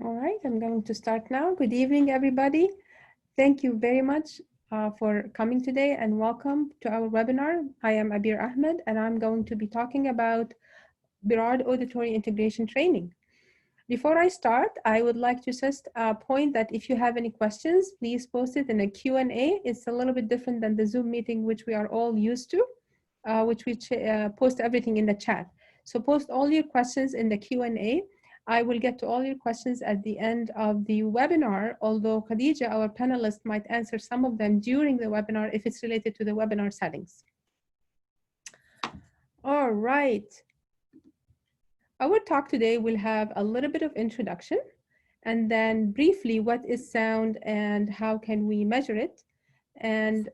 All right, I'm going to start now. Good evening, everybody. Thank you very much for coming today and welcome to our webinar. I am Abir Ahmed and I'm going to be talking about broad auditory integration training. Before I start, I would like to just point that if you have any questions, please post it in a Q&A. It's a little bit different than the Zoom meeting, which we are all used to, which we post everything in the chat. So post all your questions in the Q&A. I will get to all your questions at the end of the webinar, although Khadija, our panelist, might answer some of them during the webinar if it's related to the webinar settings. All right. Our talk today will have a little bit of introduction and then briefly what is sound and how can we measure it. And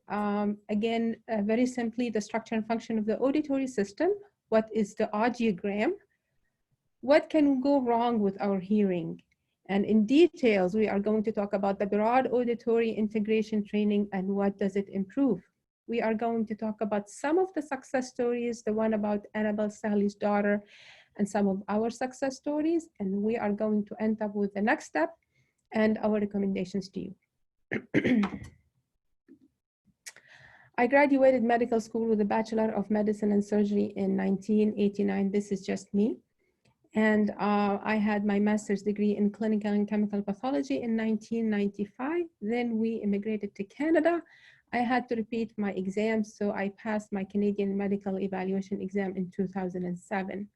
again, very simply, the structure and function of the auditory system. What is the audiogram? What can go wrong with our hearing? And in details, we are going to talk about the broad auditory integration training and what does it improve. We are going to talk about some of the success stories, the one about Annabelle Sahli's daughter, and some of our success stories. And we are going to end up with the next step and our recommendations to you. I graduated medical school with a Bachelor of Medicine and Surgery in 1989. This is just me. And I had my master's degree in clinical and chemical pathology in 1995. Then we immigrated to Canada. I had to repeat my exams, so I passed my Canadian medical evaluation exam in 2007.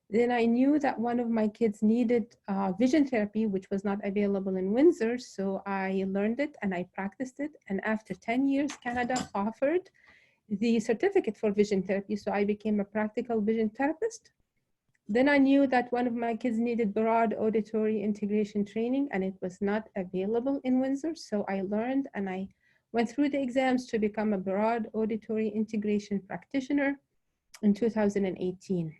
Then I knew that one of my kids needed vision therapy, which was not available in Windsor, so I learned it and I practiced it. And after 10 years, Canada offered the certificate for vision therapy, so I became a practical vision therapist. Then I knew that one of my kids needed broad auditory integration training and it was not available in Windsor. So I learned and I went through the exams to become a broad auditory integration practitioner in 2018.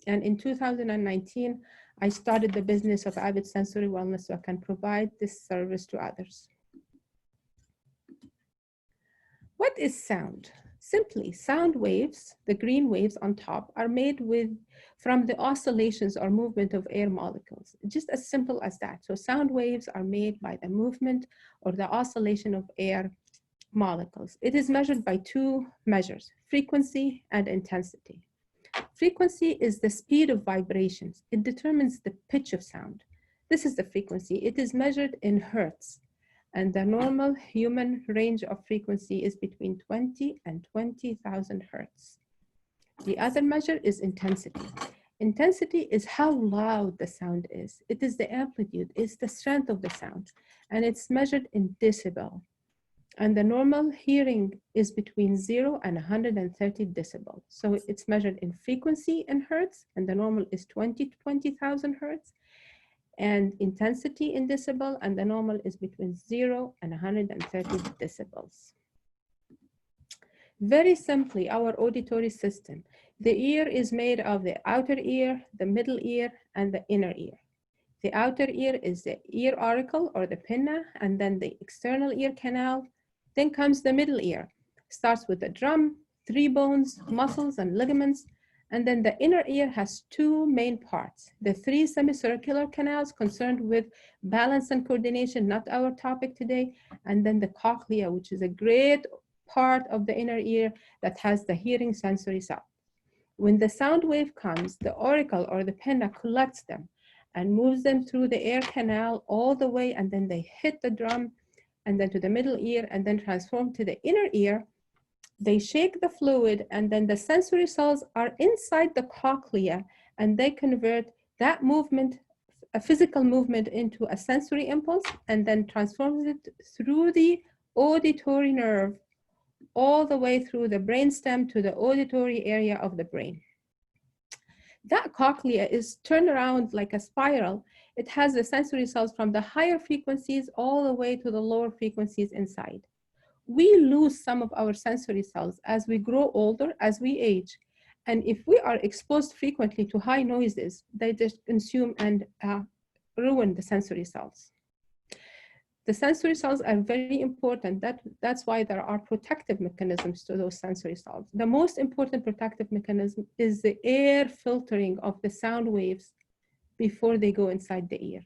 And in 2019, I started the business of Avid Sensory Wellness so I can provide this service to others. What is sound? Simply, sound waves, the green waves on top, are made from the oscillations or movement of air molecules. Just as simple as that. So sound waves are made by the movement or the oscillation of air molecules. It is measured by two measures, frequency and intensity. Frequency is the speed of vibrations. It determines the pitch of sound. This is the frequency. It is measured in hertz. And the normal human range of frequency is between 20 and 20,000 hertz. The other measure is intensity. Intensity is how loud the sound is. It is the amplitude, it's the strength of the sound, and it's measured in decibel. And the normal hearing is between 0 and 130 decibels. So it's measured in frequency in hertz, and the normal is 20 to 20,000 hertz. And intensity in decibel, and the normal is between 0 and 130 decibels. Very simply, our auditory system. The ear is made of the outer ear, the middle ear, and the inner ear. The outer ear is the ear auricle or the pinna, and then the external ear canal. Then comes the middle ear. Starts with the drum, 3 bones, muscles, and ligaments. And then the inner ear has 2 main parts. The 3 semicircular canals concerned with balance and coordination, not our topic today. And then the cochlea, which is a great part of the inner ear that has the hearing sensory cell. When the sound wave comes, the auricle or the pinna collects them and moves them through the air canal all the way, and then they hit the drum and then to the middle ear and then transform to the inner ear. They shake the fluid, and then the sensory cells are inside the cochlea, and they convert that movement, a physical movement, into a sensory impulse, and then transforms it through the auditory nerve all the way through the brainstem to the auditory area of the brain. That cochlea is turned around like a spiral. It has the sensory cells from the higher frequencies all the way to the lower frequencies inside. We lose some of our sensory cells as we grow older, as we age. And if we are exposed frequently to high noises, they just consume and ruin the sensory cells. The sensory cells are very important. That's why there are protective mechanisms to those sensory cells. The most important protective mechanism is the air filtering of the sound waves before they go inside the ear.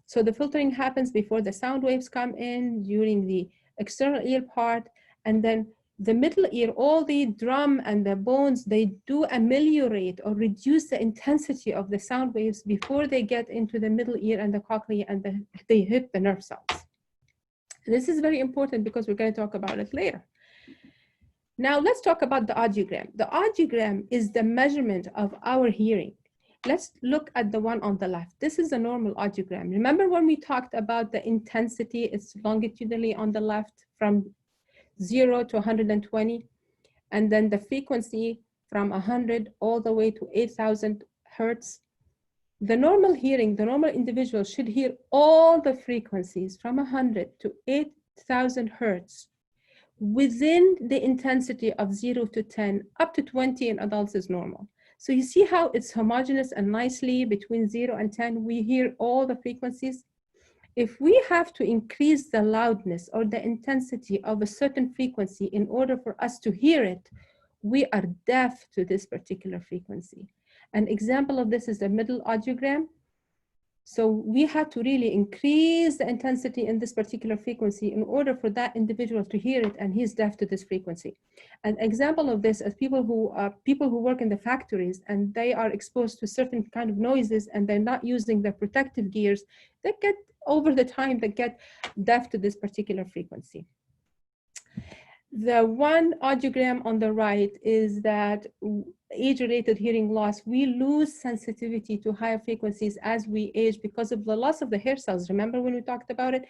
So the filtering happens before the sound waves come in, during the external ear part, and then the middle ear, all the drum and the bones, they do ameliorate or reduce the intensity of the sound waves before they get into the middle ear and the cochlea and they hit the nerve cells. This is very important because we're going to talk about it later. Now let's talk about the audiogram. The audiogram is the measurement of our hearing. Let's look at the one on the left. This is a normal audiogram. Remember when we talked about the intensity, it's longitudinally on the left from 0 to 120, and then the frequency from 100 all the way to 8,000 hertz. The normal hearing, the normal individual should hear all the frequencies from 100 to 8,000 hertz within the intensity of 0 to 10, up to 20 in adults is normal. So you see how it's homogeneous and nicely between 0 and 10, we hear all the frequencies. If we have to increase the loudness or the intensity of a certain frequency in order for us to hear it, we are deaf to this particular frequency. An example of this is the middle audiogram. So we have to really increase the intensity in this particular frequency in order for that individual to hear it, and he's deaf to this frequency. An example of this is people who work in the factories and they are exposed to certain kind of noises and they're not using their protective gears, they get over the time they get deaf to this particular frequency. The one audiogram on the right is that age-related hearing loss. We lose sensitivity to higher frequencies as we age because of the loss of the hair cells. Remember when we talked about it?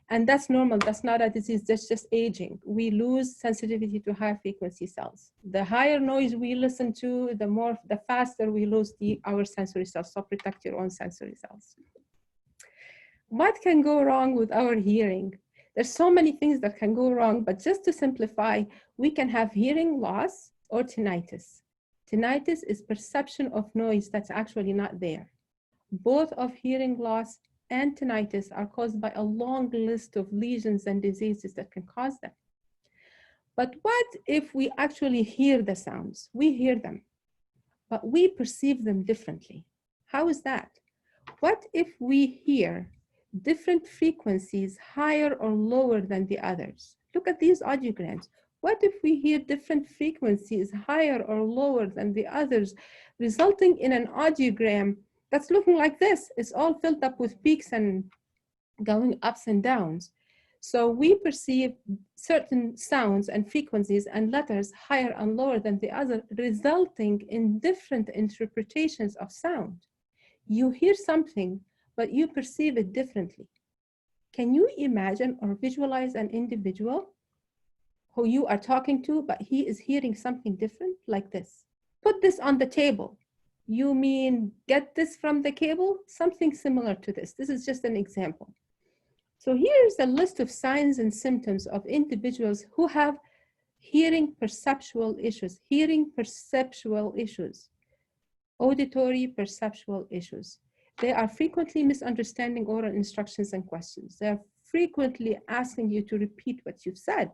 And that's normal. That's not a disease. That's just aging. We lose sensitivity to higher frequency cells. The higher noise we listen to, the faster we lose our sensory cells. So protect your own sensory cells. What can go wrong with our hearing? There's so many things that can go wrong, but just to simplify, we can have hearing loss or tinnitus. Tinnitus is perception of noise that's actually not there. Both of hearing loss and tinnitus are caused by a long list of lesions and diseases that can cause them. But what if we actually hear the sounds? We hear them, but we perceive them differently. How is that? What if we hear different frequencies higher or lower than the others? Look at these audiograms. What if we hear different frequencies higher or lower than the others, resulting in an audiogram that's looking like this? It's all filled up with peaks and going ups and downs. So we perceive certain sounds and frequencies and letters higher and lower than the other, resulting in different interpretations of sound. You hear something, but you perceive it differently. Can you imagine or visualize an individual who you are talking to, but he is hearing something different like this? Put this on the table. You mean get this from the cable? Something similar to this. This is just an example. So here's a list of signs and symptoms of individuals who have hearing perceptual issues, auditory perceptual issues. They are frequently misunderstanding oral instructions and questions. They are frequently asking you to repeat what you've said.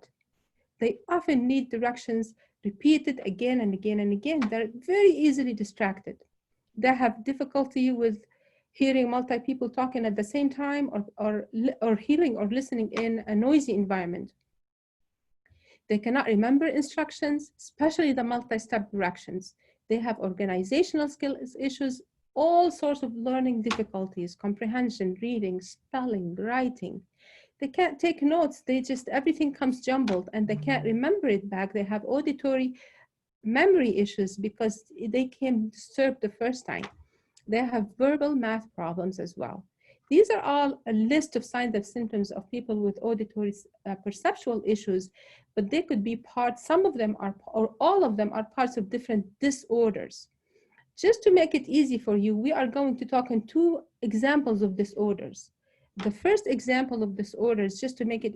They often need directions repeated again and again and again. They're very easily distracted. They have difficulty with hearing multiple people talking at the same time or hearing or listening in a noisy environment. They cannot remember instructions, especially the multi-step directions. They have organizational skills issues, all sorts of learning difficulties, comprehension, reading, spelling, writing. They can't take notes. Everything comes jumbled and they can't remember it back. They have auditory memory issues because they came disturbed the first time. They have verbal math problems as well. These are all a list of signs and symptoms of people with auditory perceptual issues, but they could be some of them are, or all of them are parts of different disorders. Just to make it easy for you, we are going to talk in two examples of disorders. The first example of disorders, just to make it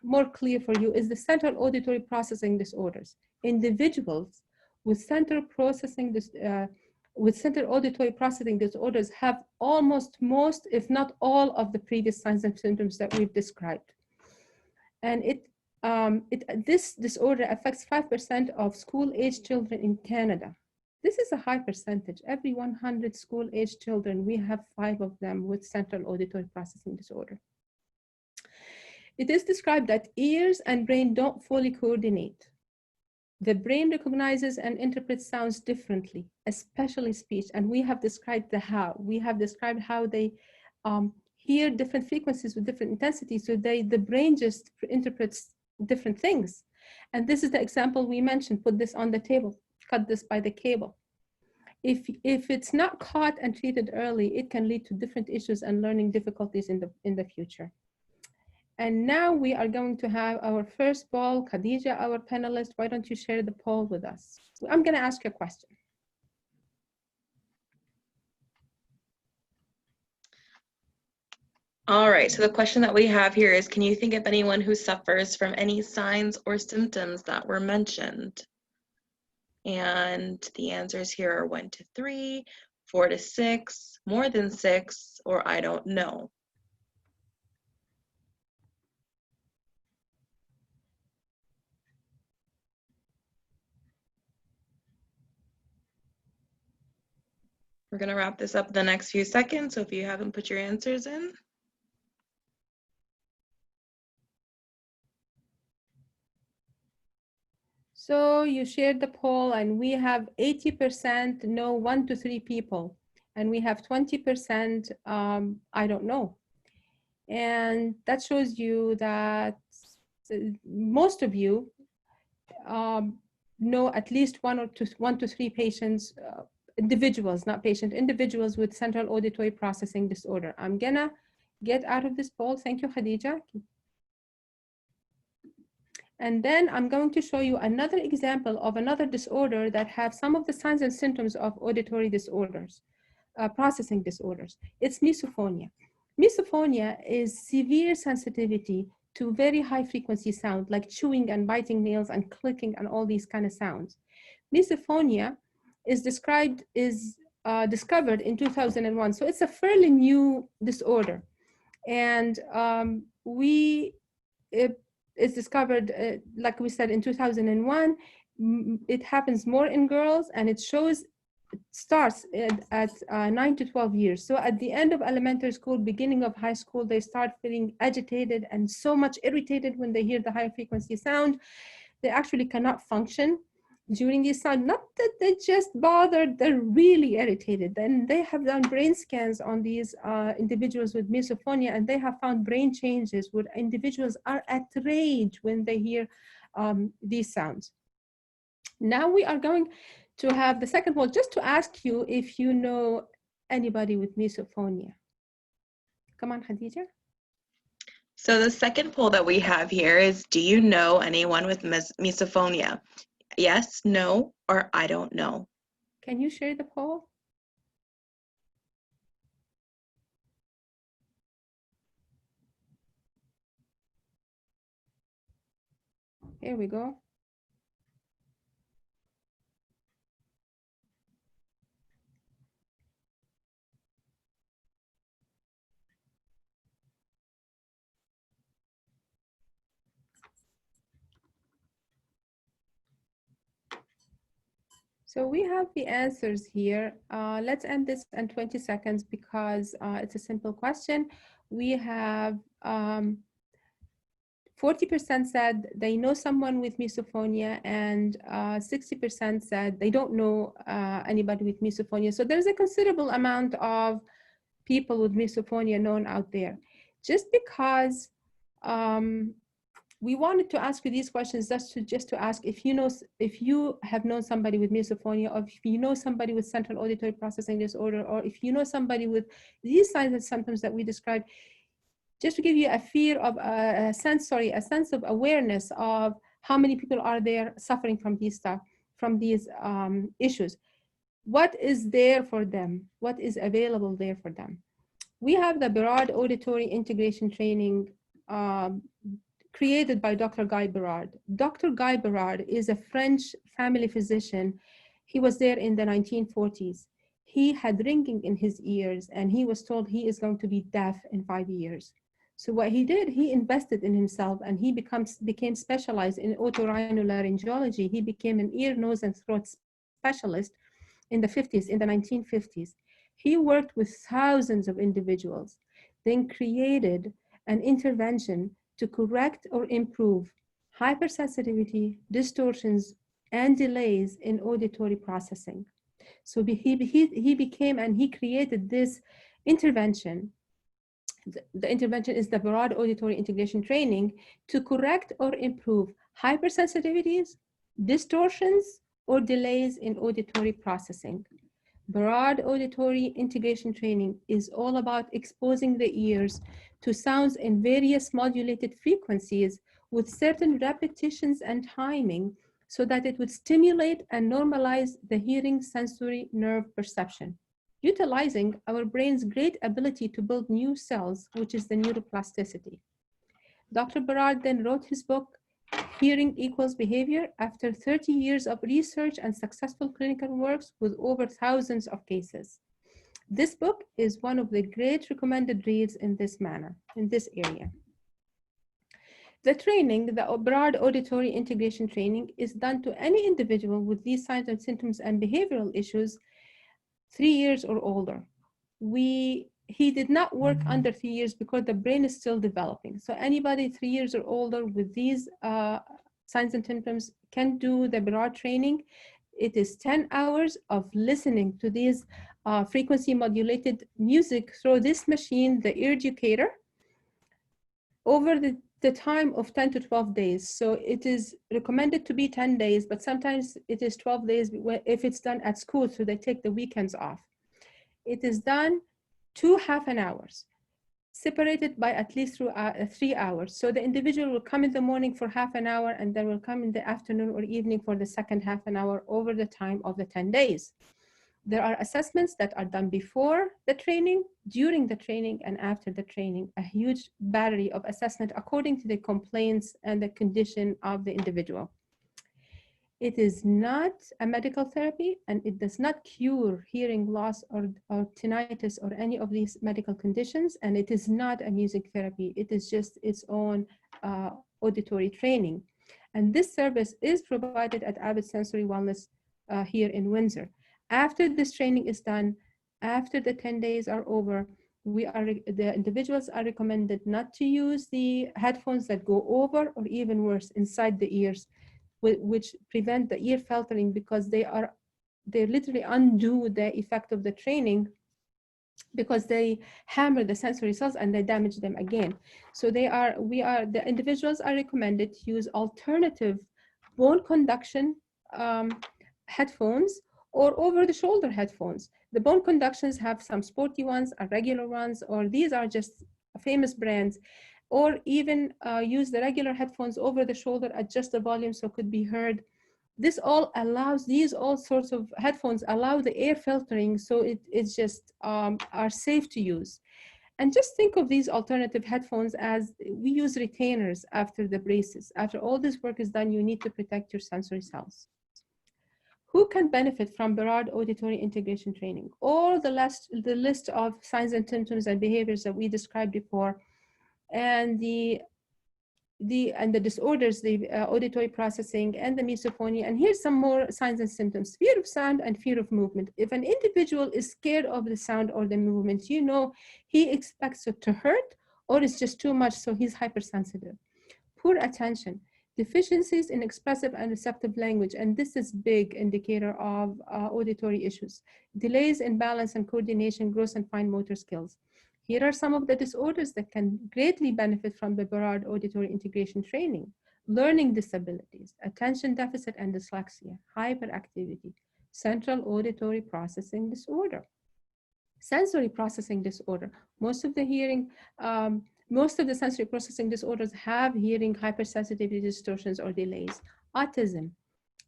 more clear for you, is the central auditory processing disorders. Individuals with central auditory processing disorders have almost most, if not all, of the previous signs and symptoms that we've described. And this disorder affects 5% of school-age children in Canada. This is a high percentage. Every 100 school-age children, we have 5 of them with central auditory processing disorder. It is described that ears and brain don't fully coordinate. The brain recognizes and interprets sounds differently, especially speech. And we have described the how. We have described how they hear different frequencies with different intensities. So the brain just interprets different things. And this is the example we mentioned. Put this on the table, cut this by the cable. If it's not caught and treated early, it can lead to different issues and learning difficulties in the future. And now we are going to have our first poll. Khadija, our panelist, why don't you share the poll with us? I'm going to ask you a question. All right, so the question that we have here is, can you think of anyone who suffers from any signs or symptoms that were mentioned? And the answers here are 1 to 3, 4 to 6, more than 6, or I don't know. We're going to wrap this up in the next few seconds, so if you haven't put your answers in. So you shared the poll, and we have 80% no, 1 to 3 people, and we have 20% I don't know. And that shows you that most of you know at least 1 to 3 patients, individuals, not patient, individuals with central auditory processing disorder. I'm gonna get out of this poll. Thank you, Khadija. And then I'm going to show you another example of another disorder that have some of the signs and symptoms of auditory disorders, processing disorders. It's misophonia. Misophonia is severe sensitivity to very high frequency sound, like chewing and biting nails and clicking and all these kind of sounds. Misophonia is discovered in 2001. So it's a fairly new disorder. And it's discovered, like we said, in 2001. It happens more in girls, and it starts at 9 to 12 years. So at the end of elementary school, beginning of high school, they start feeling agitated and so much irritated when they hear the high frequency sound. They actually cannot function during this time. Not that they just bothered, they're really irritated. Then they have done brain scans on these individuals with misophonia, and they have found brain changes where individuals are at rage when they hear these sounds. Now we are going to have the second poll, just to ask you if you know anybody with misophonia. Come on, Khadija. So the second poll that we have here is, do you know anyone with misophonia? Yes, no, or I don't know. Can you share the poll? Here we go. So we have the answers here. Let's end this in 20 seconds because it's a simple question. We have 40% said they know someone with misophonia, and 60% said they don't know anybody with misophonia. So there's a considerable amount of people with misophonia known out there. Just because we wanted to ask you these questions just to ask if you have known somebody with misophonia, or if you know somebody with central auditory processing disorder, or if you know somebody with these signs and symptoms that we described, just to give you a fear of a sense of awareness of how many people are there suffering from these issues. What is there for them? What is available there for them? We have the broad auditory integration training created by Dr. Guy Berard. Dr. Guy Berard is a French family physician. He was there in the 1940s. He had ringing in his ears, and he was told he is going to be deaf in 5 years. So what he did, he invested in himself, and he became specialized in otorhinolaryngology. He became an ear, nose, and throat specialist. in the 50s, in the 1950s. He worked with thousands of individuals, then created an intervention to correct or improve hypersensitivity, distortions, and delays in auditory processing. So he became and he created this intervention. The intervention is the broad auditory integration training to correct or improve hypersensitivities, distortions, or delays in auditory processing. Broad auditory integration training is all about exposing the ears to sounds in various modulated frequencies with certain repetitions and timing so that it would stimulate and normalize the hearing sensory nerve perception, utilizing our brain's great ability to build new cells, which is the neuroplasticity. Dr. Barad then wrote his book, Hearing Equals Behavior, after 30 years of research and successful clinical works with over thousands of cases. This book is one of the great recommended reads in this manner, in this area. The training, the broad auditory integration training, is done to any individual with these signs and symptoms and behavioral issues 3 years or older. He did not work under 3 years because the brain is still developing. So anybody 3 years or older with these signs and symptoms can do the broad training. It is 10 hours of listening to these frequency modulated music through this machine, the ear educator, over the time of 10 to 12 days. So it is recommended to be 10 days, but sometimes it is 12 days if it's done at school, so they take the weekends off. It is done 2 half an hours, separated by at least 3 hours. So the individual will come in the morning for half an hour and then will come in the afternoon or evening for the second half an hour over the time of the 10 days. There are assessments that are done before the training, during the training, and after the training, a huge battery of assessment according to the complaints and the condition of the individual. It is not a medical therapy, and it does not cure hearing loss or tinnitus or any of these medical conditions, and it is not a music therapy. It is just its own auditory training. And this service is provided at Avid Sensory Wellness here in Windsor. After this training is done, after the 10 days are over, the individuals are recommended not to use the headphones that go over or even worse inside the ears, which prevent the ear filtering, because they literally undo the effect of the training because they hammer the sensory cells and they damage them again. So the individuals are recommended to use alternative bone conduction headphones or over-the-shoulder headphones. The bone conductions have some sporty ones, regular ones, or these are just famous brands, or even use the regular headphones over the shoulder, adjust the volume so it could be heard. This all allows, all sorts of headphones allow the air filtering, so it's just are safe to use. And just think of these alternative headphones as we use retainers after the braces. After all this work is done, you need to protect your sensory cells. Who can benefit from broad auditory integration training? All the list of signs and symptoms and behaviors that we described before, and the disorders, the auditory processing and the misophonia. And here's some more signs and symptoms: fear of sound and fear of movement. If an individual is scared of the sound or the movement, you know he expects it to hurt or it's just too much, so he's hypersensitive. Poor attention, deficiencies in expressive and receptive language, and this is big indicator of auditory issues. Delays in balance and coordination, gross and fine motor skills. Here are some of the disorders that can greatly benefit from the broad auditory integration training: learning disabilities, attention deficit and dyslexia, hyperactivity, central auditory processing disorder, sensory processing disorder. Most of the sensory processing disorders have hearing hypersensitivity distortions or delays, autism,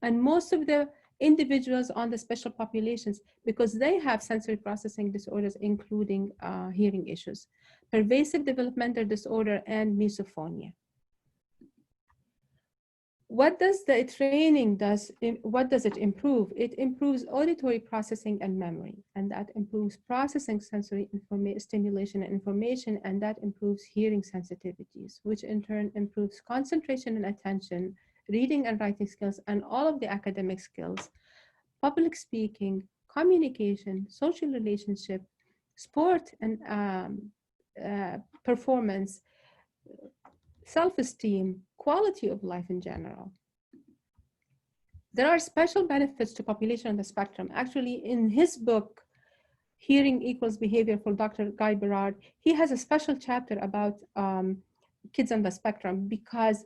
and most of the individuals on the special populations, because they have sensory processing disorders, including hearing issues, pervasive developmental disorder, and misophonia. What does the training what does it improve? It improves auditory processing and memory, and that improves processing sensory stimulation and information, and that improves hearing sensitivities, which in turn improves concentration and attention, reading and writing skills, and all of the academic skills, public speaking, communication, social relationship, sport and performance, self-esteem, quality of life in general. There are special benefits to population on the spectrum. Actually, in his book, Hearing Equals Behavior for Dr. Guy Berard, he has a special chapter about kids on the spectrum because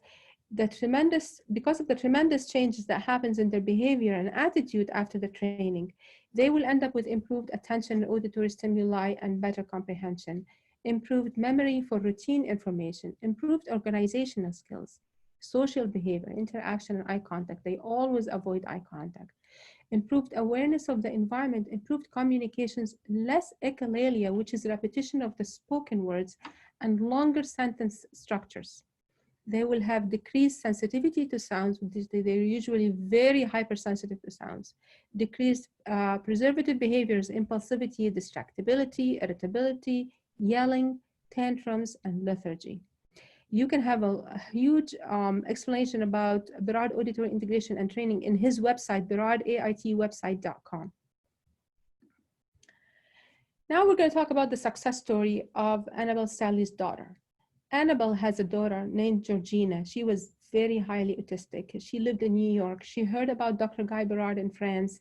of the tremendous changes that happens in their behavior and attitude after the training, they will end up with improved attention and auditory stimuli and better comprehension, improved memory for routine information, improved organizational skills, social behavior, interaction, and eye contact. They always avoid eye contact. Improved awareness of the environment, improved communications, less echolalia, which is repetition of the spoken words, and longer sentence structures. They will have decreased sensitivity to sounds. They're usually very hypersensitive to sounds. Decreased preservative behaviors, impulsivity, distractibility, irritability, yelling, tantrums, and lethargy. You can have a huge explanation about Berard auditory integration and training in his website, berardaitwebsite.com. Now we're going to talk about the success story of Annabelle Stanley's daughter. Annabelle has a daughter named Georgina. She was very highly autistic. She lived in New York. She heard about Dr. Guy Berard in France,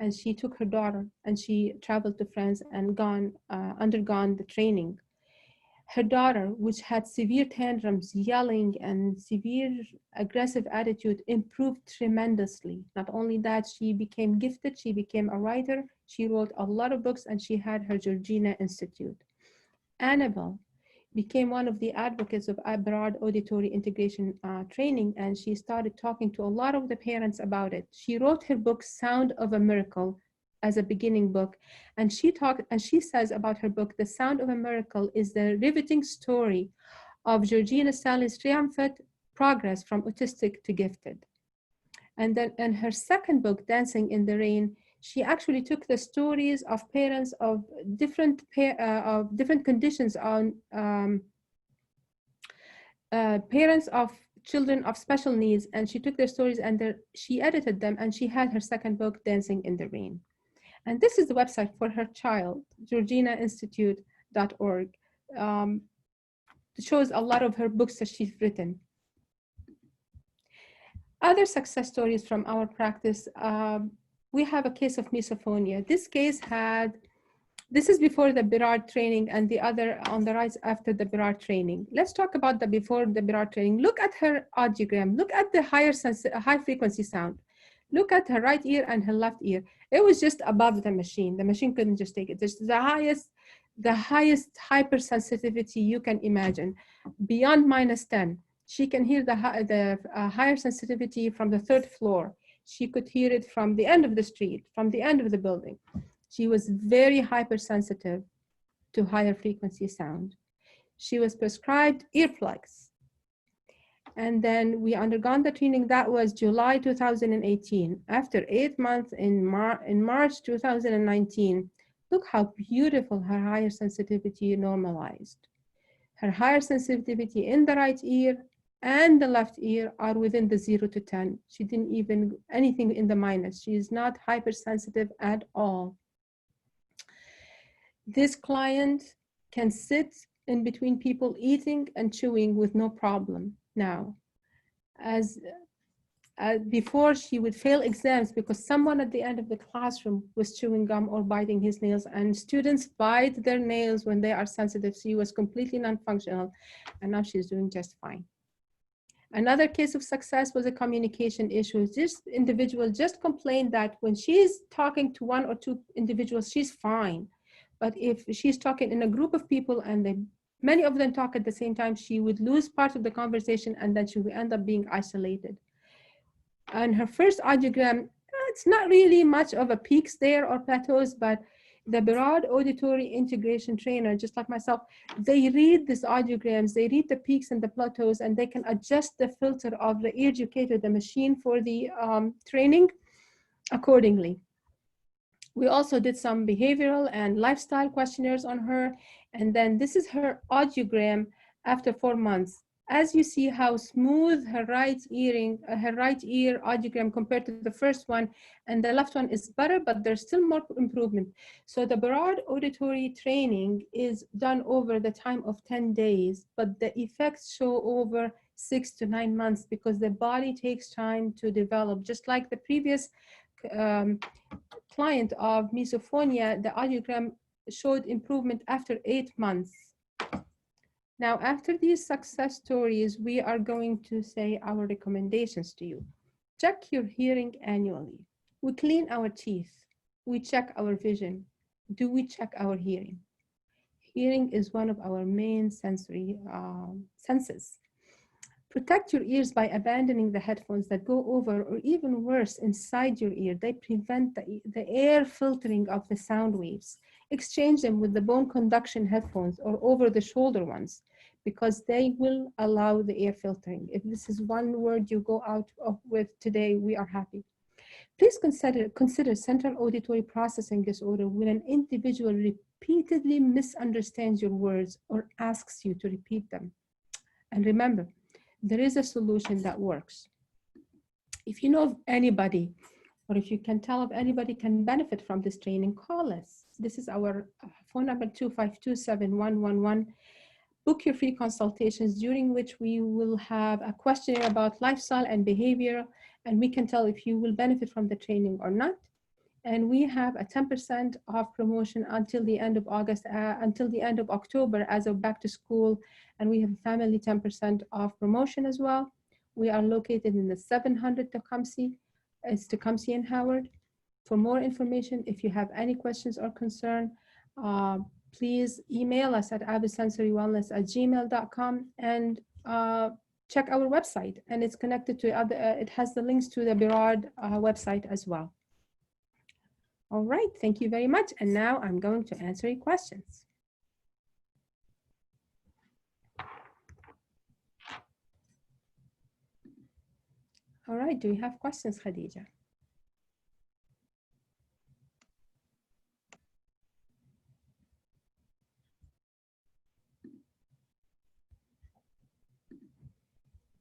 and she took her daughter and she traveled to France and undergone the training. Her daughter, which had severe tantrums, yelling, and severe aggressive attitude, improved tremendously. Not only that, she became gifted. She became a writer. She wrote a lot of books, and she had her Georgina Institute. Annabelle became one of the advocates of Berard auditory integration training, and she started talking to a lot of the parents about it. She wrote her book, Sound of a Miracle, as a beginning book. And she says about her book, The Sound of a Miracle is the riveting story of Georgina Stanley's triumphant progress from autistic to gifted. And then in her second book, Dancing in the Rain, she actually took the stories of parents of different conditions on parents of children of special needs, and she took their stories and she edited them, and she had her second book, Dancing in the Rain. And this is the website for her child, georginainstitute.org. It shows a lot of her books that she's written. Other success stories from our practice, we have a case of misophonia. This is before the Berard training, and the other on the right after the Berard training. Let's talk about the before the Berard training. Look at her audiogram. Look at the high frequency sound. Look at her right ear and her left ear. It was just above the machine. The machine couldn't just take it. This is the highest hypersensitivity you can imagine, beyond -10. She can hear the higher sensitivity from the third floor. She could hear it from the end of the street, from the end of the building. She was very hypersensitive to higher frequency sound. She was prescribed earplugs. And then we undergone the training. That was July 2018. After 8 months in March 2019, look how beautiful her higher sensitivity normalized. Her higher sensitivity in the right ear and the left ear are within the 0 to 10. She didn't even anything in the minus. She is not hypersensitive at all. This client can sit in between people eating and chewing with no problem now. As before, she would fail exams because someone at the end of the classroom was chewing gum or biting his nails, and students bite their nails when they are sensitive. She was completely non-functional, and now she's doing just fine. Another case of success was a communication issue. This individual just complained that when she's talking to 1 or 2 individuals, she's fine. But if she's talking in a group of people and many of them talk at the same time, she would lose part of the conversation, and then she would end up being isolated. And her first audiogram, it's not really much of a peaks there or plateaus, but the Berard auditory integration trainer, just like myself, they read these audiograms, they read the peaks and the plateaus, and they can adjust the filter of the educator, the machine for the training accordingly. We also did some behavioral and lifestyle questionnaires on her. And then this is her audiogram after 4 months. As you see how smooth her right ear audiogram compared to the first one, and the left one is better, but there's still more improvement. So the broad auditory training is done over the time of 10 days, but the effects show over 6 to 9 months because the body takes time to develop. Just like the previous client of misophonia, the audiogram showed improvement after 8 months. Now, after these success stories, we are going to say our recommendations to you. Check your hearing annually. We clean our teeth. We check our vision. Do we check our hearing? Hearing is one of our main sensory senses. Protect your ears by abandoning the headphones that go over, or even worse, inside your ear. They prevent the air filtering of the sound waves. Exchange them with the bone conduction headphones or over-the-shoulder ones, because they will allow the air filtering. If this is one word you go out with today, we are happy. Please consider central auditory processing disorder when an individual repeatedly misunderstands your words or asks you to repeat them. And remember, there is a solution that works. If you know of anybody, or if you can tell of anybody can benefit from this training, call us. This is our phone number, 252-7111. Book your free consultations, during which we will have a questionnaire about lifestyle and behavior, and we can tell if you will benefit from the training or not. And we have a 10% off promotion until the end of August, until the end of October, as of back to school. And we have a family 10% off promotion as well. We are located in the 700 Tecumseh. It's Tecumseh and Howard. For more information, if you have any questions or concern, please email us at avidsensorywellness@gmail.com, and check our website. And it's connected to other, it has the links to the Berard website as well. All right, thank you very much. And now I'm going to answer your questions. All right, do you have questions, Khadija?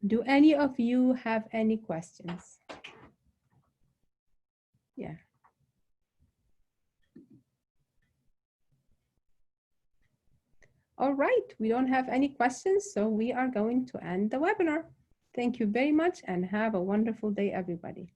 Do any of you have any questions? Yeah. All right, we don't have any questions, so we are going to end the webinar. Thank you very much and have a wonderful day, everybody.